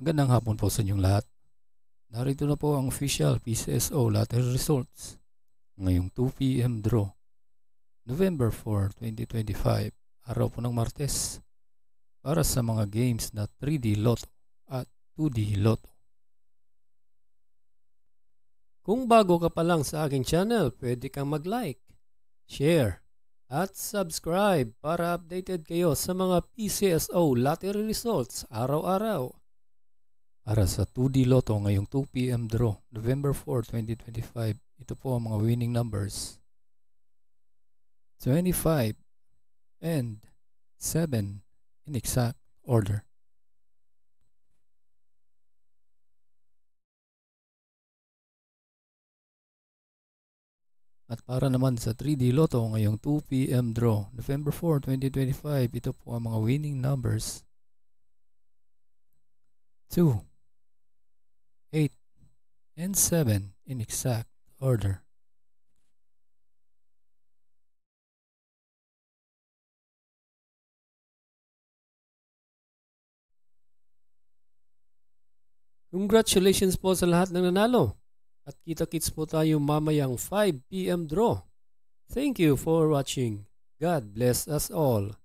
Magandang hapon po sa inyong lahat. Narito na po ang official PCSO lottery results ngayong 2 p.m. draw, November 4, 2025, araw po ng Martes, para sa mga games na 3D Lotto at 2D Lotto. Kung bago ka pa lang sa aking channel, pwede kang mag-like, share, at subscribe para updated kayo sa mga PCSO lottery results araw-araw. Para sa 2D Lotto ngayong 2 p.m. draw, November 4, 2025, ito po ang mga winning numbers: 25 and 7 in exact order. At para naman sa 3D Lotto ngayong 2 p.m. draw, November 4, 2025, ito po ang mga winning numbers: 2, 8, and 7 in exact order. Congratulations po sa lahat ng nanalo. At kita-kits po tayo mamayang 5 p.m. draw. Thank you for watching. God bless us all.